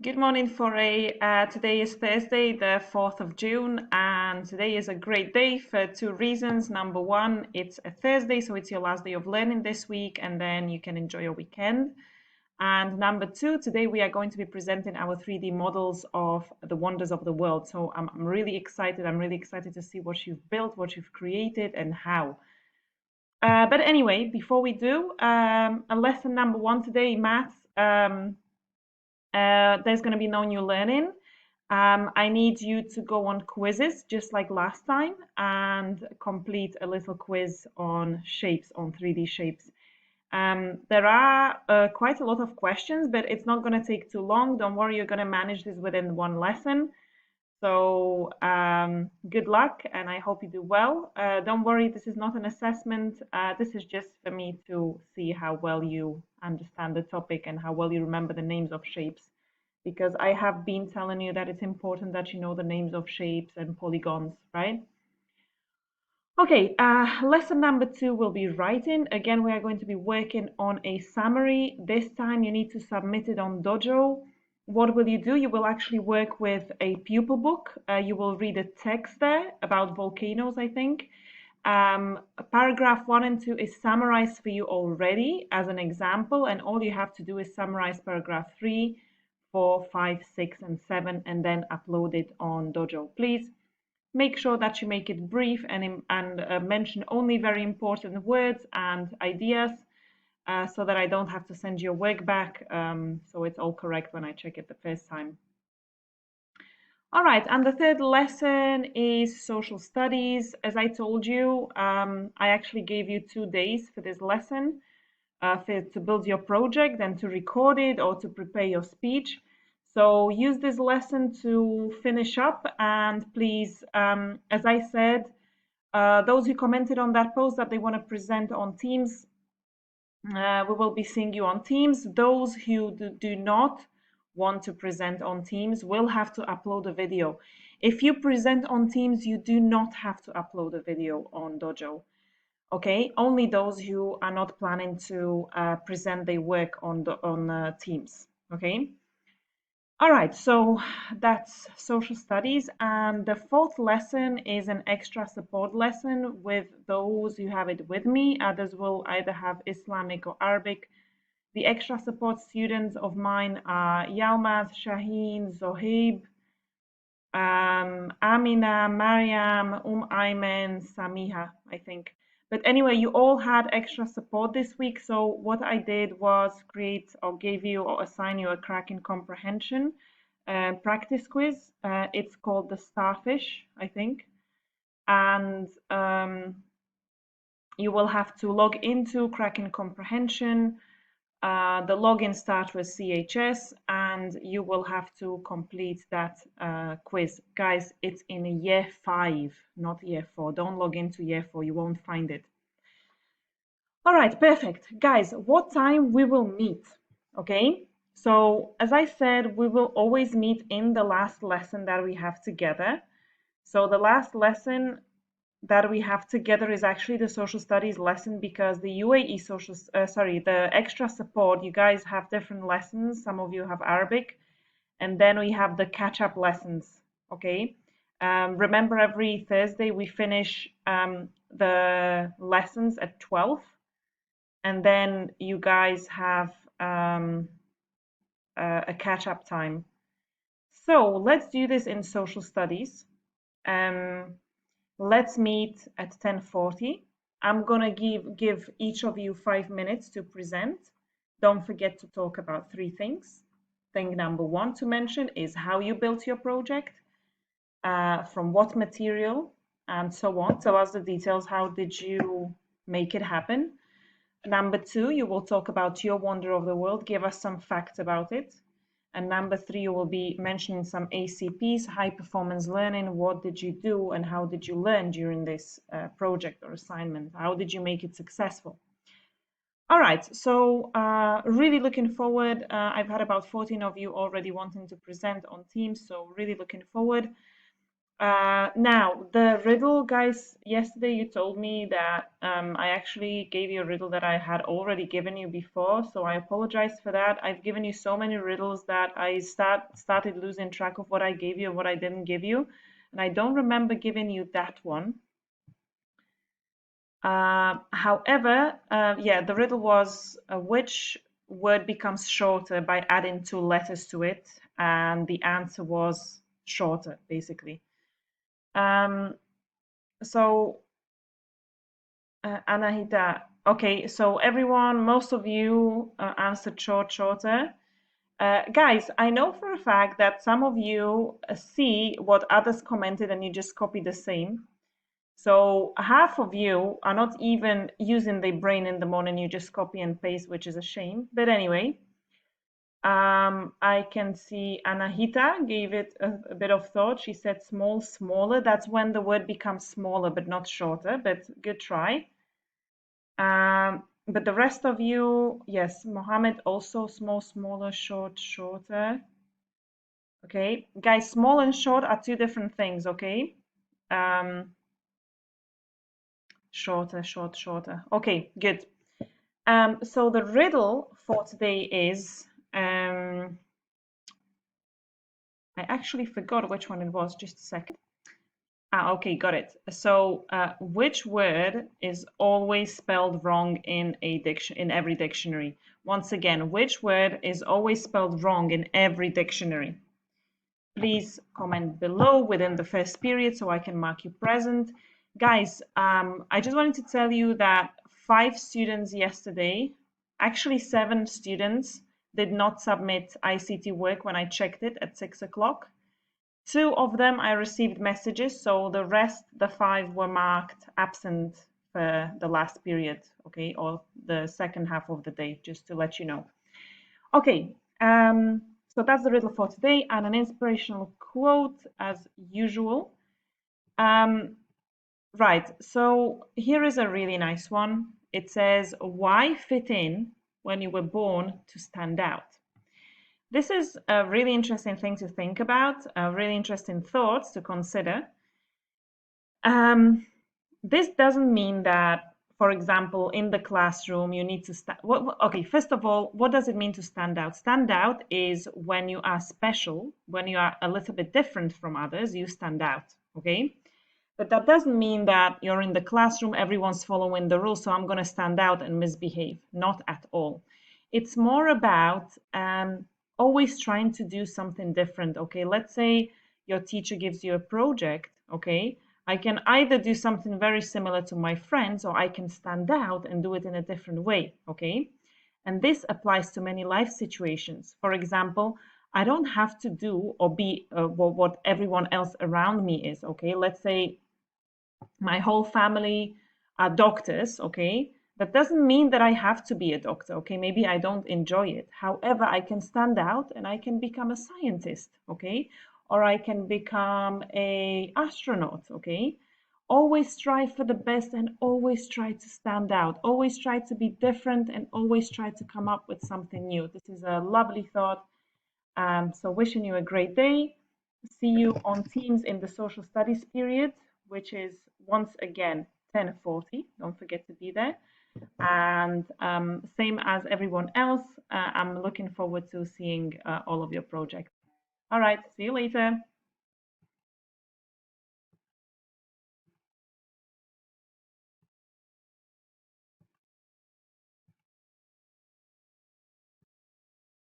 Good morning, Foray. Today is Thursday, the 4th of June, and today is a great day for two reasons. Number one, it's a Thursday, so it's your last day of learning this week, and then you can enjoy your weekend. And number two, today we are going to be presenting our 3D models of the wonders of the world. So I'm really excited. I'm really excited to see what you've built, what you've created, and how. But anyway, before we do, a lesson number one today, maths. There's going to be no new learning. I need you to go on quizzes just like last time and complete a little quiz on shapes, on 3D shapes. There are quite a lot of questions, but it's not going to take too long. Don't worry, you're going to manage this within one lesson. So good luck, and I hope you do well. Don't worry, this is not an assessment. This is just for me to see how well you understand the topic and how well you remember the names of shapes, because I have been telling you that it's important that you know the names of shapes and polygons, right? Okay, lesson number two will be writing. Again, we are going to be working on a summary. This time you need to submit it on Dojo. What will you do? You will actually work with a pupil book. You will read a text there about volcanoes, I think. Paragraph 1 and 2 is summarized for you already as an example, and all you have to do is summarize paragraph 3, 4, 5, 6, and 7, and then upload it on Dojo. Please make sure that you make it brief and mention only very important words and ideas so that I don't have to send your work back. So it's all correct when I check it the first time. All right, and the third lesson is social studies. As I told you, I actually gave you 2 days for this lesson to build your project and to record it or to prepare your speech. So use this lesson to finish up, and please, as I said, those who commented on that post that they want to present on Teams, we will be seeing you on Teams. Those who do not want to present on Teams will have to upload a video. If you present on Teams, you do not have to upload a video on Dojo. Okay, only those who are not planning to present their work on Teams. Okay. All right, so that's social studies, and the fourth lesson is an extra support lesson with those who have it with me. Others will either have Islamic or Arabic. The extra support students of mine are Yalmaz, Shaheen, Zohaib, Amina, Mariam, Ayman, Samiha, I think. But anyway, you all had extra support this week. So what I did was create or gave you or assign you a Kraken comprehension practice quiz. It's called the Starfish, I think. And you will have to log into Kraken comprehension. The login starts with CHS, and you will have to complete that quiz. Guys, it's in year 5, not year 4. Don't log into year 4, you won't find it. All right, perfect. Guys, what time we will meet? Okay, so as I said, we will always meet in the last lesson that we have together. So the last lesson that we have together is actually the social studies lesson, because the UAE the extra support, you guys have different lessons. Some of you have Arabic, and then we have the catch-up lessons. Okay, remember every Thursday we finish the lessons at 12, and then you guys have a catch-up time. So let's do this in social studies. Let's meet at 10:40. I'm gonna give each of you 5 minutes to present. Don't forget to talk about 3 things. Thing number 1 to mention is how you built your project, from what material, and so on. Tell us the details. How did you make it happen? Number 2, you will talk about your wonder of the world. Give us some facts about it. And number 3, you will be mentioning some ACPs, high performance learning. What did you do and how did you learn during this project or assignment? How did you make it successful? All right, so really looking forward. I've had about 14 of you already wanting to present on Teams, so really looking forward. Now, the riddle, guys, yesterday you told me that I actually gave you a riddle that I had already given you before, so I apologize for that. I've given you so many riddles that I started losing track of what I gave you and what I didn't give you, and I don't remember giving you that one. However, yeah, the riddle was which word becomes shorter by adding two letters to it, and the answer was shorter, basically. Um, so, Anahita, okay, so everyone, most of you answered shorter. Guys, I know for a fact that some of you see what others commented and you just copy the same. So half of you are not even using their brain in the morning, you just copy and paste, which is a shame. But anyway, I can see Anahita gave it a bit of thought. She said small, smaller. That's when the word becomes smaller, but not shorter. But good try. But the rest of you, yes, Mohammed also small, smaller, short, shorter. Okay, guys, small and short are two different things. Okay, shorter, shorter. Okay, good. So the riddle for today is I actually forgot which one it was. Just a second. Okay, got it. So, which word is always spelled wrong in every dictionary? Once again, which word is always spelled wrong in every dictionary? Please comment below within the first period so I can mark you present. Guys, I just wanted to tell you that 5 students yesterday, actually 7 students, did not submit ICT work when I checked it at 6 o'clock. 2 of them I received messages, so the rest, the 5, were marked absent for the last period, okay, or the second half of the day, just to let you know. Okay, so that's the riddle for today, and an inspirational quote as usual. Right, so here is a really nice one. It says, "Why fit in when you were born to stand out?" This is a really interesting thing to think about, a really interesting thoughts to consider. This doesn't mean that, for example, in the classroom, you need to stand. Okay, first of all, what does it mean to stand out? Stand out is when you are special, when you are a little bit different from others, you stand out, okay? But that doesn't mean that you're in the classroom, everyone's following the rules, so I'm going to stand out and misbehave. Not at all. It's more about always trying to do something different, okay? Let's say your teacher gives you a project, okay? I can either do something very similar to my friends or I can stand out and do it in a different way, okay? And this applies to many life situations. For example, I don't have to do or be what everyone else around me is, okay? Let's say my whole family are doctors, okay? That doesn't mean that I have to be a doctor, okay? Maybe I don't enjoy it. However, I can stand out and I can become a scientist, okay? Or I can become a astronaut, okay? Always strive for the best and always try to stand out. Always try to be different and always try to come up with something new. This is a lovely thought. So wishing you a great day. See you on Teams in the social studies period, which is once again 10:40. Don't forget to be there. And same as everyone else, I'm looking forward to seeing all of your projects. All right, see you later.